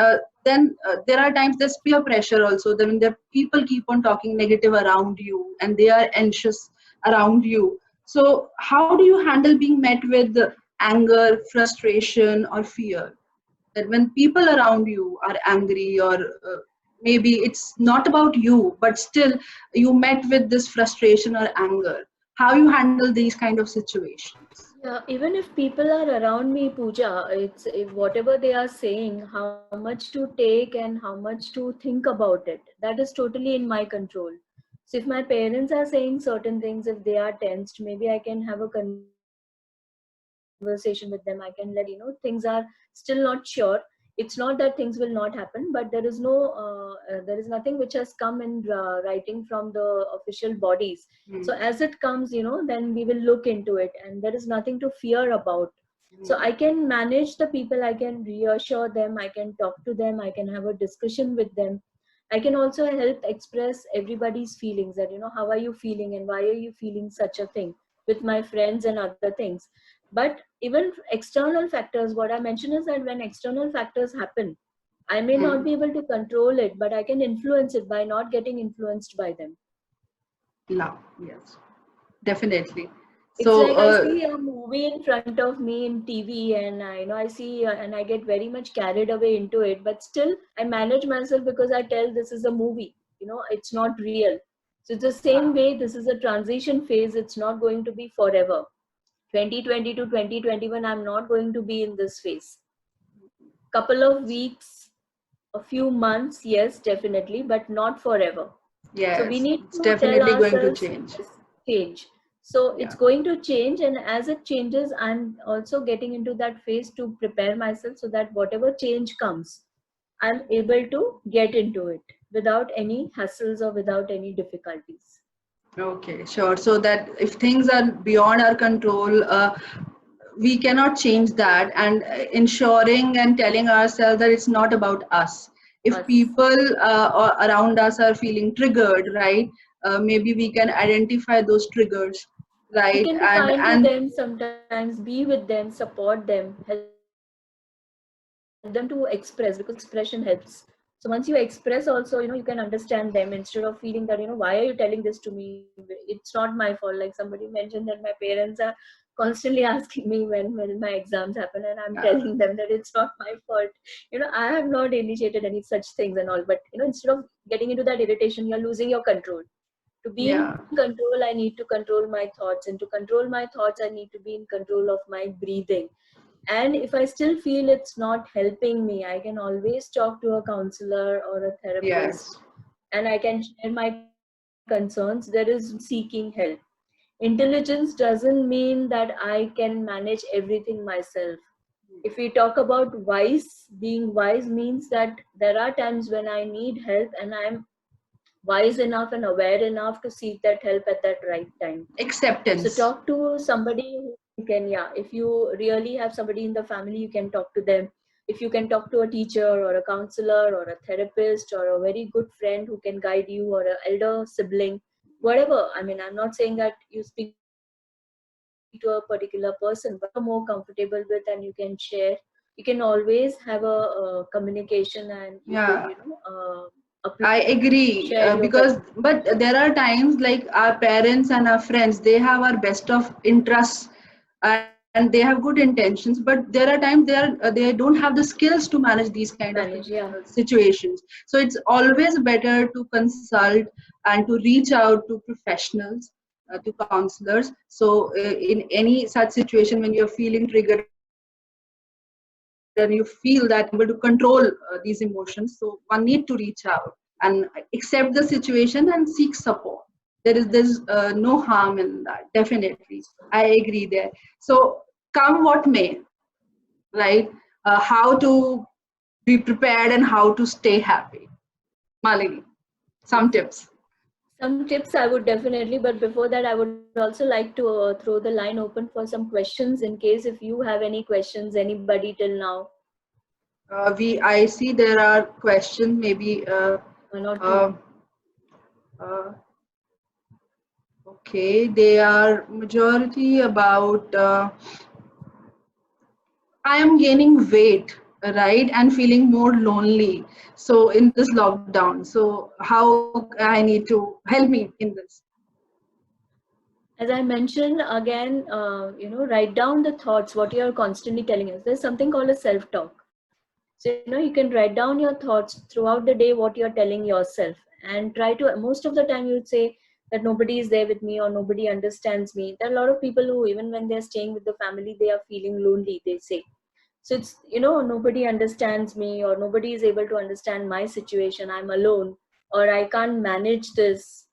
then there are times there's peer pressure also. Then the people keep on talking negative around you, and they are anxious around you. So how do you handle being met with anger, frustration, or fear? That when people around you are angry or maybe it's not about you, but still you met with this frustration or anger. How you handle these kind of situations? Yeah, even if people are around me, Pooja, it's if whatever they are saying, how much to take and how much to think about it. That is totally in my control. So if my parents are saying certain things, if they are tensed, maybe I can have a conversation with them. I can let things are still not sure. It's not that things will not happen, but there is nothing which has come in writing from the official bodies. So as Hmm. it comes, then we will look into it, and there is nothing to fear about. So I Hmm. can manage the people, I can reassure them, I can talk to them, I can have a discussion with them. I can also help express everybody's feelings, that how are you feeling and why are you feeling such a thing, with my friends and other things. But even external factors, what I mentioned is that when external factors happen, I may not Hmm. be able to control it, but I can influence it by not getting influenced by them. Love, yes, definitely. It's So, like I see a movie in front of me in TV, and I see and I get very much carried away into it. But still, I manage myself because I tell this is a movie. It's not real. So it's the same way. This is a transition phase. It's not going to be forever. 2020 to 2021, I'm not going to be in this phase. Couple of weeks, a few months, yes, definitely, but not forever. So we yes, need it's to tell definitely going to ourselves, change. yes, change. So it's Yeah. going to change, and as it changes, I'm also getting into that phase to prepare myself so that whatever change comes, I'm able to get into it without any hassles or without any difficulties. Okay, sure. So that if things are beyond our control, we cannot change that, and ensuring and telling ourselves that it's not about us. If Us. people around us are feeling triggered, right, maybe we can identify those triggers, We right, can be and kind with them sometimes, be with them, support them, help them to express, because expression helps. So once you express also, you can understand them instead of feeling that, why are you telling this to me? It's not my fault. Like somebody mentioned that my parents are constantly asking me when my exams happen, and I'm telling them that it's not my fault. I have not initiated any such things and all, but instead of getting into that irritation, you're losing your control. To be in yeah, control, I need to control my thoughts, and to control my thoughts, I need to be in control of my breathing. And if I still feel it's not helping me, I can always talk to a counselor or a therapist, yes, and I can share my concerns. There is seeking help. Intelligence doesn't mean that I can manage everything myself. If we talk about wise, being wise means that there are times when I need help, and I'm wise enough and aware enough to seek that help at that right time. So acceptance. talk to somebody who you can, yeah, if you really have somebody in the family, you can talk to them. If you can talk to a teacher or a counselor or a therapist or a very good friend who can guide you, or an elder sibling, whatever. I mean, I'm not saying that you speak to a particular person, but whoever you're more comfortable with and you can share, you can always have a communication, and you could, Yeah, I share your agree, because but there are times like our parents and our friends, they have our best of interests and they have good intentions, but there are times they don't have the skills to manage these kind of manage, yeah. situations. So it's always better to consult and to reach out to professionals, to counselors. So in any such situation when you're feeling triggered and you feel that you're not able to control these emotions, so one need to reach out and accept the situation and seek support. There's no harm in that. Definitely, I agree there. So come what may, right? How to be prepared and how to stay happy. Malini, some tips. Some tips I would definitely, but before that, I would also like to throw the line open for some questions, in case if you have any questions, anybody till now, I see there are questions. Maybe one or two. uh, uh, okay, they are majority about. I am gaining weight, right, and feeling more lonely. So in this lockdown, so how I need to help me in this? As I mentioned again, write down the thoughts, what you are constantly telling us. There's something called a self-talk. So, you can write down your thoughts throughout the day, what you're telling yourself, and try to, most of the time you would say that nobody is there with me or nobody understands me. There are a lot of people who, even when they're staying with the family, they are feeling lonely, they say. So it's, nobody understands me, or nobody is able to understand my situation. I'm alone, or I can't manage this.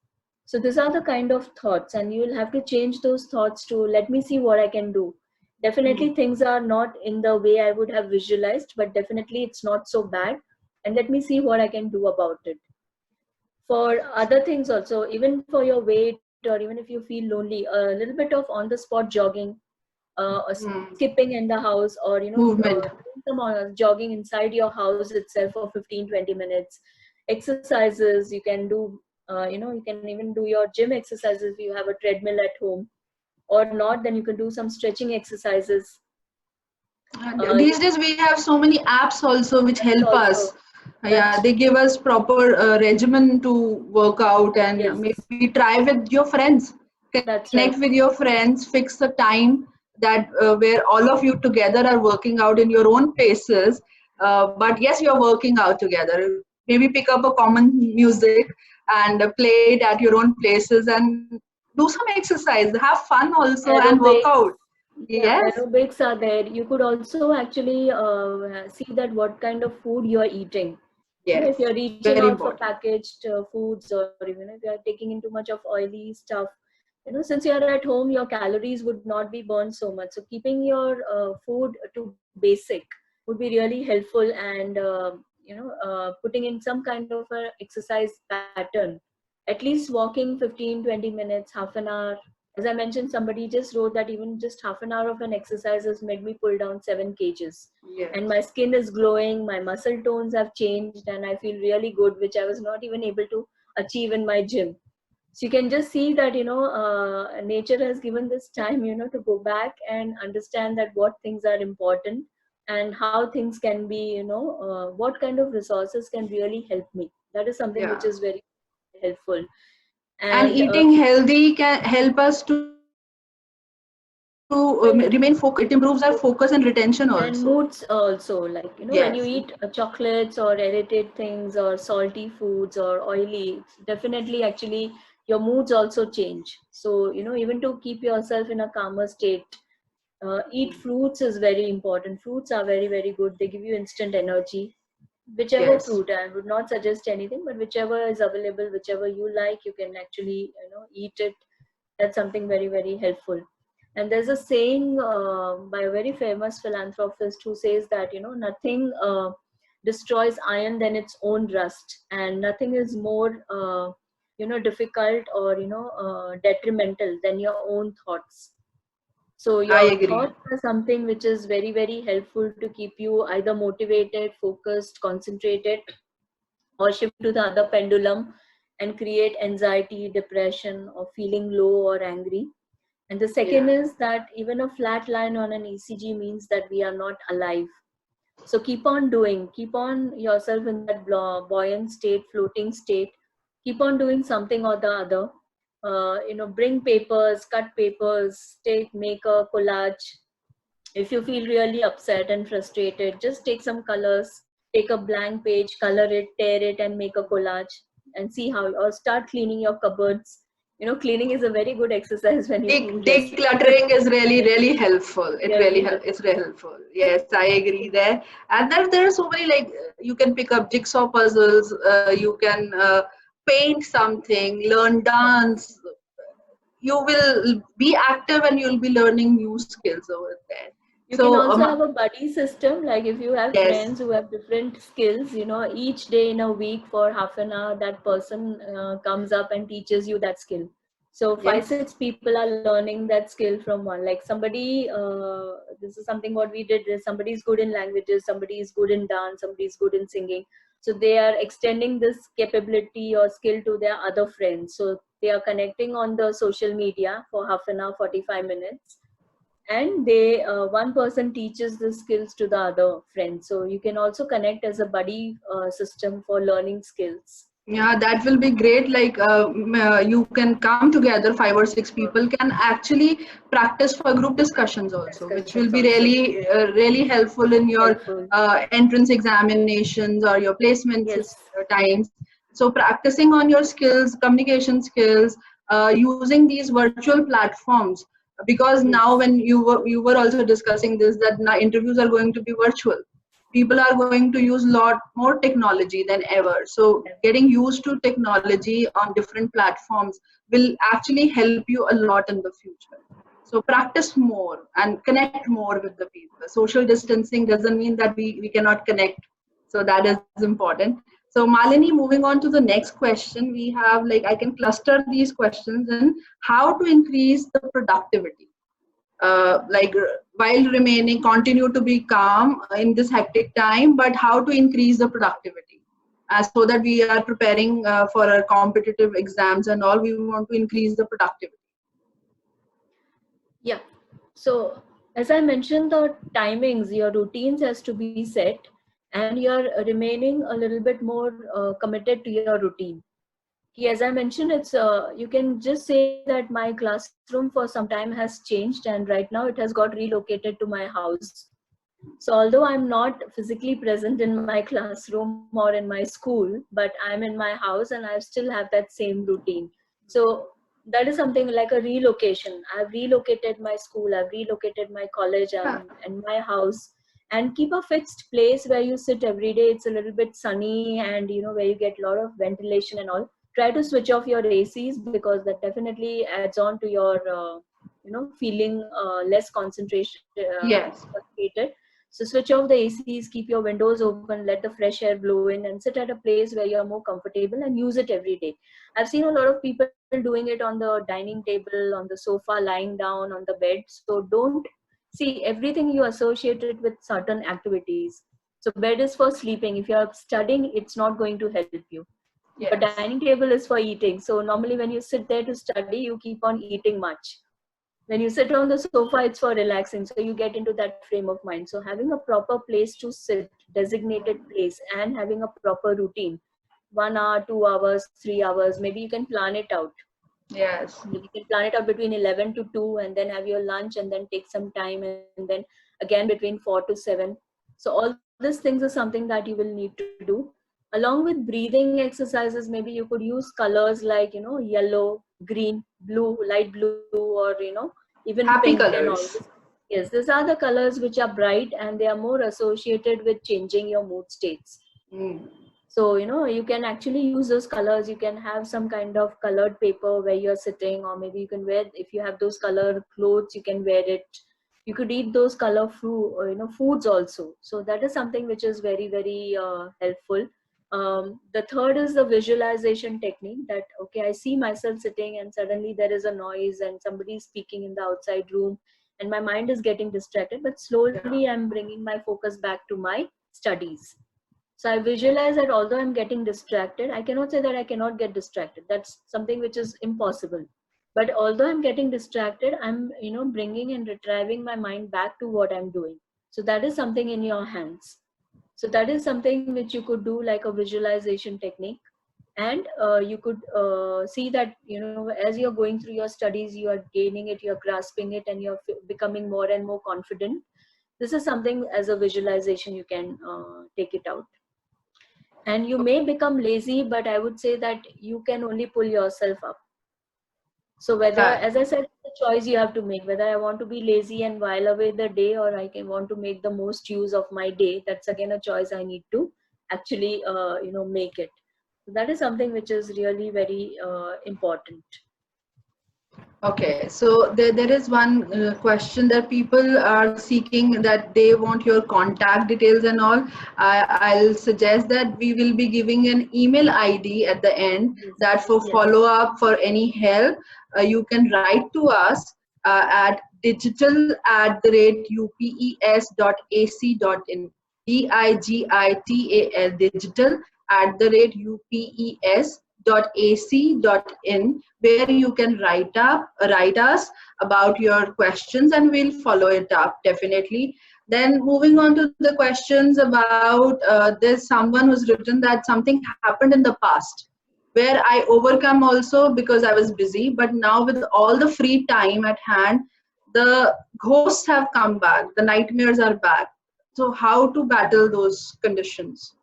So these are the kind of thoughts, and you will have to change those thoughts to, let me see what I can do. Definitely things are not in the way I would have visualized, but definitely it's not so bad. And let me see what I can do about it. For other things also, even for your weight, or even if you feel lonely, a little bit of on the spot jogging, or skipping in the house, or Movement. doing some jogging inside your house itself for 15-20 minutes. Exercises you can do, you can even do your gym exercises if you have a treadmill at home, or not, then you can do some stretching exercises. These days we have so many apps also which help Also, us. Yeah, they give us proper regimen to work out, and yes, maybe try with your friends. that's Connect right. with your friends, fix a time that where all of you together are working out in your own places. But yes, you're working out together. Maybe pick up a common music and play it at your own places and do some exercise. Have fun also and work out. Aerobics, yeah, Yes. aerobics are there. You could also actually see that what kind of food you are eating. If Yes, you're reaching very out for important. packaged foods, or even if you're taking in too much of oily stuff, since you're at home, your calories would not be burned so much. So keeping your food to basic would be really helpful, and putting in some kind of a exercise pattern, at least walking 15-20 minutes, half an hour. As I mentioned, somebody just wrote that even just half an hour of an exercise has made me pull down 7 kgs, and Yes. my skin is glowing, my muscle tones have changed, and I feel really good, which I was not even able to achieve in my gym. So you can just see that nature has given this time to go back and understand that what things are important, and how things can be, what kind of resources can really help me. That is something which Yeah. is very helpful. And And eating healthy can help us to remain focused. It improves our focus and retention also. and moods also, like when Yes. you eat chocolates or aerated things or salty foods or oily, definitely actually your moods also change. So even to keep yourself in a calmer state, eat fruits is very important. Fruits are very, very good. They give you instant energy. Whichever Yes. fruit, I would not suggest anything, but whichever is available, whichever you like, you can actually eat it. That's something very, very helpful. And there's a saying by a very famous philanthropist who says that nothing destroys iron than its own rust, and nothing is more difficult or detrimental than your own thoughts. So I your agree. thoughts are something which is very, very helpful to keep you either motivated, focused, concentrated, or shift to the other pendulum and create anxiety, depression, or feeling low or angry. And the second Yeah. is that even a flat line on an ECG means that we are not alive. So keep on doing, keep on yourself in that buoyant state, floating state. Keep on doing something or the other. Bring papers, cut papers, make a collage. If you feel really upset and frustrated, just take some colors, take a blank page, color it, tear it, and make a collage, and see how, or start cleaning your cupboards. Cleaning is a very good exercise when you feel restless. Decluttering is really, really helpful. Really It's helpful. really helpful. Yes, I agree there. And there are so many, like, you can pick up jigsaw puzzles. You can paint something, learn Yeah. dance. You will be active and you'll be learning new skills over there. You can So also have a buddy system, like if you have yes, friends who have different skills, each day in a week for half an hour, that person comes up and teaches you that skill. So five, yes, six people are learning that skill from one. Like somebody, this is something what we did is somebody is good in languages, somebody is good in dance, somebody is good in singing. So they are extending this capability or skill to their other friends. So they are connecting on the social media for half an hour, 45 minutes, and they one person teaches the skills to the other friend. So you can also connect as a buddy system for learning skills. Yeah, that will be great. Like you can come together, 5 or 6 people can actually practice for group discussions also, which will Discussions be also. really helpful in your Helpful. entrance examinations or your placement Yes. times. So practicing on your skills, communication skills, using these virtual platforms, because now Yes. when you were also discussing this, that now interviews are going to be virtual. People are going to use a lot more technology than ever, so getting used to technology on different platforms will actually help you a lot in the future. So practice more and connect more with the people. Social distancing doesn't mean that we cannot connect, so that is important. So Malini, moving on to the next question, we have, like, I can cluster these questions in how to increase the productivity, while remaining continue to be calm in this hectic time, but how to increase the productivity, so that we are preparing for our competitive exams and all, we want to increase the productivity. Yeah. So as I mentioned, the timings, your routines has to be set, and you're remaining a little bit more committed to your routine. As I mentioned, it's you can just say that my classroom for some time has changed, and right now it has got relocated to my house. So although I'm not physically present in my classroom or in my school, but I'm in my house and I still have that same routine. So that is something like a relocation. I've relocated my school, I've relocated my college Yeah. and my house, and keep a fixed place where you sit every day. It's a little bit sunny, and where you get a lot of ventilation and all. Try to switch off your ACs, because that definitely adds on to your feeling less concentration Yes. concentrated. So switch off the ACs, keep your windows open, let the fresh air blow in, and sit at a place where you're more comfortable and use it every day. I've seen a lot of people doing it on the dining table, on the sofa, lying down on the bed. So don't see everything you associate it with certain activities. So bed is for sleeping. If you're studying, it's not going to help you. But Yes. dining table is for eating. So normally when you sit there to study, you keep on eating much. When you sit on the sofa, it's for relaxing, so you get into that frame of mind. So having a proper place to sit, designated place, and having a proper routine, 1 hour, 2 hours, 3 hours, maybe you can plan it out. Yes. You can plan it out between 11 to 2, and then have your lunch, and then take some time, and then again between 4 to 7. So all these things are something that you will need to do. Along with breathing exercises, maybe you could use colors like yellow, green, blue, light blue, or even pink Happy and all this. colors. Yes, these are the colors which are bright, and they are more associated with changing your mood states. Mm. So you can actually use those colors. You can have some kind of colored paper where you're sitting, or maybe you can wear, if you have those colored clothes, you can wear it. You could eat those color food, or foods also. So that is something which is very, very helpful. The third is the visualization technique, that okay, I see myself sitting and suddenly there is a noise and somebody is speaking in the outside room, and my mind is getting distracted, but slowly Yeah. I'm bringing my focus back to my studies. So I visualize that although I'm getting distracted, I cannot say that I cannot get distracted. That's something which is impossible. But although I'm getting distracted, I'm bringing and retrieving my mind back to what I'm doing. So that is something in your hands. So that is something which you could do, like a visualization technique. And you could see that as you're going through your studies, you are gaining it, you're grasping it, and you're becoming more and more confident. This is something as a visualization you can take it out. And you may become lazy, but I would say that you can only pull yourself up. So whether, Yeah. as I said, the choice you have to make, whether I want to be lazy and while away the day, or I can want to make the most use of my day. That's again a choice I need to actually make it. So that is something which is really very important. Okay, so there is one question that people are seeking, that they want your contact details and all. I'll suggest that we will be giving an email ID at the end, Yes. that for Yes. follow up, for any help, you can write to us at digital@upes.ac.in. digital digital@upes.ac.in, where you can write us about your questions, and we'll follow it up definitely. Then moving on to the questions about, there's someone who's written that something happened in the past, where I overcome also because I was busy. But now with all the free time at hand, the ghosts have come back, the nightmares are back. So how to battle those conditions?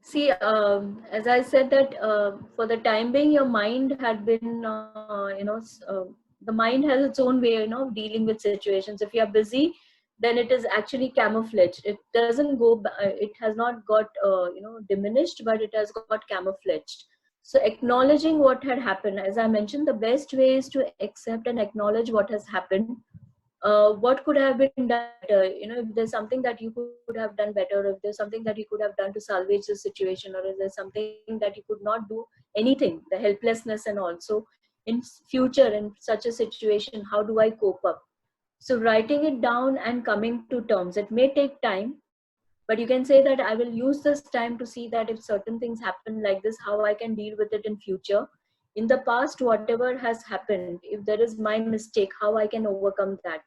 See, as I said that for the time being, your mind had been, the mind has its own way, of dealing with situations. If you are busy, then it is actually camouflaged. It doesn't go, it has not got, diminished, but it has got camouflaged. So acknowledging what had happened, as I mentioned, the best way is to accept and acknowledge what has happened. What could have been done better, if there's something that you could have done better, if there's something that you could have done to salvage the situation, or is there something that you could not do anything, the helplessness and also in future in such a situation, how do I cope up? So writing it down and coming to terms, it may take time, but you can say that I will use this time to see that if certain things happen like this, how I can deal with it in future. In the past, whatever has happened, if there is my mistake, how I can overcome that.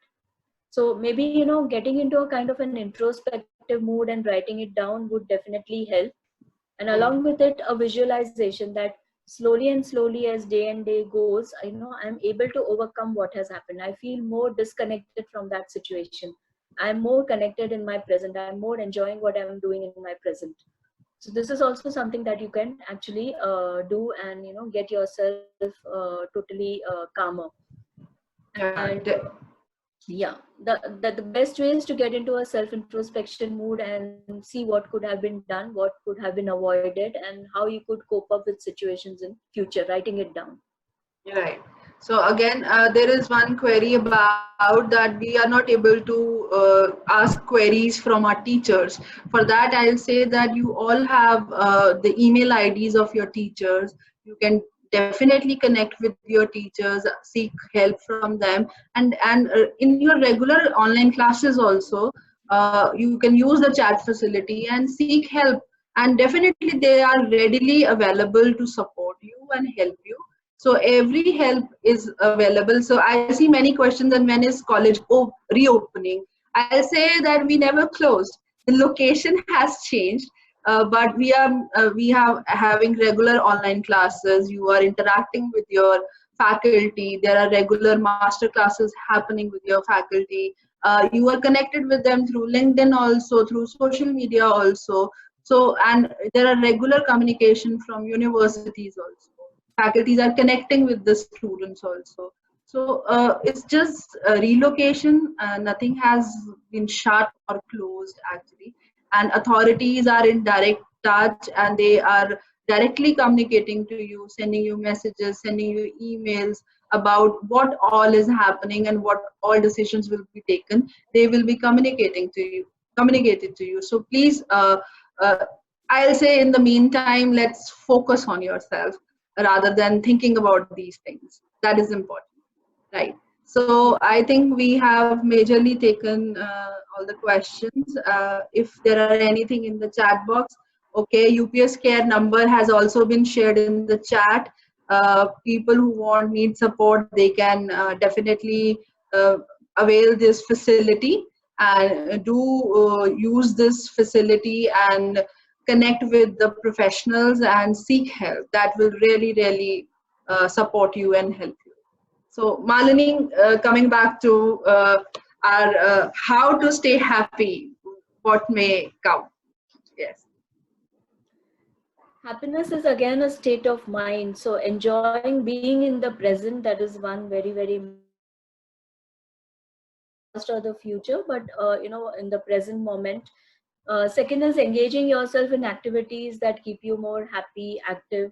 So maybe, getting into a kind of an introspective mood and writing it down would definitely help. And along with it, a visualization that slowly and slowly as day and day goes, I'm able to overcome what has happened. I feel more disconnected from that situation. I'm more connected in my present. I'm more enjoying what I'm doing in my present. So this is also something that you can actually do, and get yourself totally calmer. Yeah, And yeah, the best way is to get into a self introspection mood and see what could have been done, what could have been avoided, and how you could cope up with situations in future, writing it down. right. So again, there is one query about that we are not able to ask queries from our teachers. For that, I'll say that you all have the email IDs of your teachers. You can definitely connect with your teachers, seek help from them, and in your regular online classes also, you can use the chat facility and seek help. And definitely, they are readily available to support you and help you. So every help is available. So I see many questions, and when is college reopening? I'll say that we never closed. The location has changed, but we have having regular online classes. You are interacting with your faculty. There are regular master classes happening with your faculty. You are connected with them through LinkedIn, also through social media also. So, and there are regular communication from universities also. Faculties are connecting with the students also. So it's just relocation. Nothing has been shut or closed actually, and authorities are in direct touch, and they are directly communicating to you, sending you messages, sending you emails about what all is happening and what all decisions will be taken. They will be communicated to you. So please, uh, I'll say in the meantime, let's focus on yourself rather than thinking about these things. That is important, right? So I think we have majorly taken all the questions. If there are anything in the chat box, okay, UPS care number has also been shared in the chat. People who need support, they can definitely avail this facility and do use this facility and connect with the professionals and seek help. That will really, really support you and help you. So, Malini, coming back to our how to stay happy, what may come. Yes. Happiness is again a state of mind. So enjoying being in the present, that is one very, very past or the future, but in the present moment. Second is engaging yourself in activities that keep you more happy, active,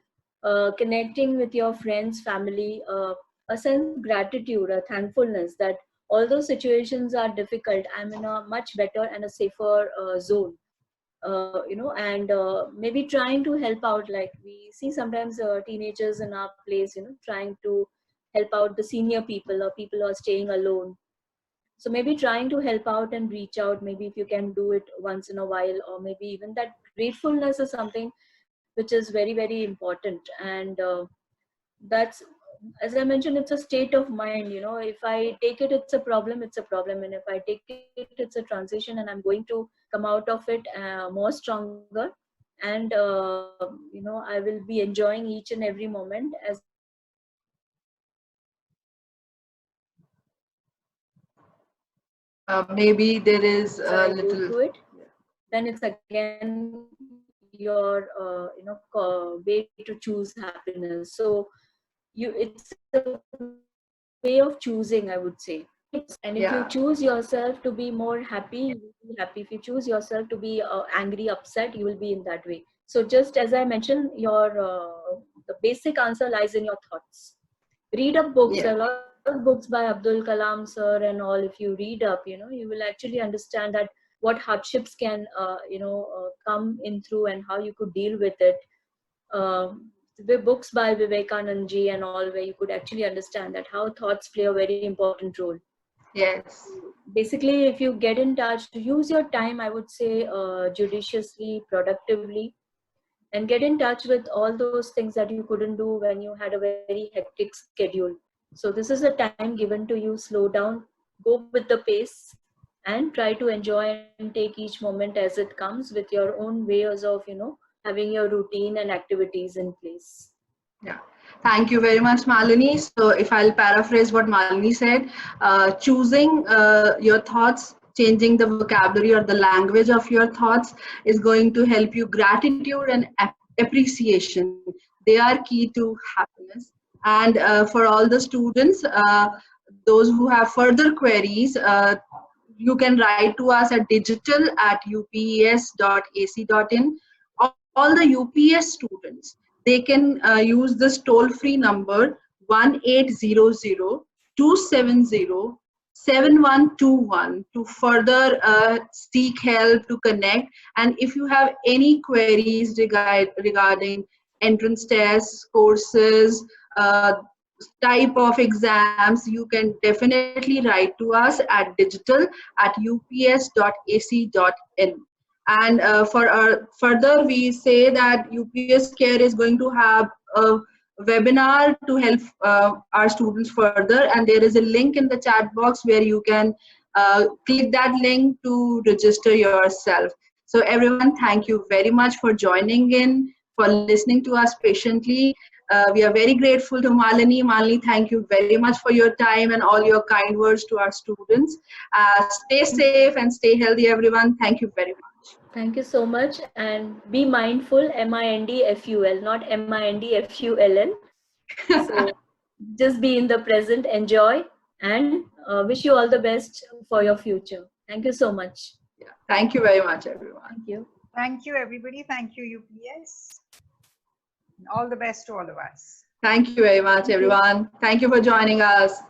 connecting with your friends, family, a sense of gratitude, a thankfulness that although situations are difficult, I'm in a much better and a safer zone. And maybe trying to help out, like we see sometimes teenagers in our place, trying to help out the senior people or people who are staying alone. So maybe trying to help out and reach out, maybe if you can do it once in a while, or maybe even that gratefulness is something which is very, very important. And that's, as I mentioned, it's a state of mind. If I take it, it's a problem, it's a problem. And if I take it, it's a transition, and I'm going to come out of it more stronger. and you know, I will be enjoying each and every moment as Maybe there is a I go little. through it. Then it's again your you know, way to choose happiness. So it's a way of choosing, I would say. And if you Yeah. choose yourself to be more happy, you will be happy. If you choose yourself to be angry, upset, you will be in that way. So just as I mentioned, your the basic answer lies in your thoughts. Read up books. Yeah. There are a lot of books by Abdul Kalam sir and all. If you read up, you know, you will actually understand that what hardships can you know, come in through, and how you could deal with it. The books by Vivekanand ji and all, where you could actually understand that how thoughts play a very important role. Yes. Basically, if you get in touch, to use your time, I would say judiciously, productively, and get in touch with all those things that you couldn't do when you had a very hectic schedule. So this is a time given to you. Slow down, go with the pace, and try to enjoy and take each moment as it comes with your own ways of, you know, having your routine and activities in place. Yeah. Thank you very much, Malini. So, if I'll paraphrase what Malini said, choosing your thoughts, changing the vocabulary or the language of your thoughts is going to help you. Gratitude and appreciation, they are key to happiness. And for all the students, those who have further queries, you can write to us at digital@upes.ac.in. All the UPS students, they can use this toll-free number 1800-270-7121 to further seek help, to connect. And if you have any queries regarding entrance tests, courses, type of exams, you can definitely write to us at digital@ups.ac.in. And for further, we say that UPS Care is going to have a webinar to help our students further, and there is a link in the chat box where you can click that link to register yourself. So everyone, thank you very much for joining in, for listening to us patiently. We are very grateful to Malini. Malini, thank you very much for your time and all your kind words to our students. Stay safe and stay healthy, everyone. Thank you very much. Thank you so much, and be mindful, MINDFUL, not MINDFULL. So just be in the present, enjoy, and wish you all the best for your future. Thank you so much. Yeah. Thank you very much, everyone. Thank you. Thank you, everybody. Thank you, UPS. All the best to all of us. Thank you very much, everyone. Thank you for joining us.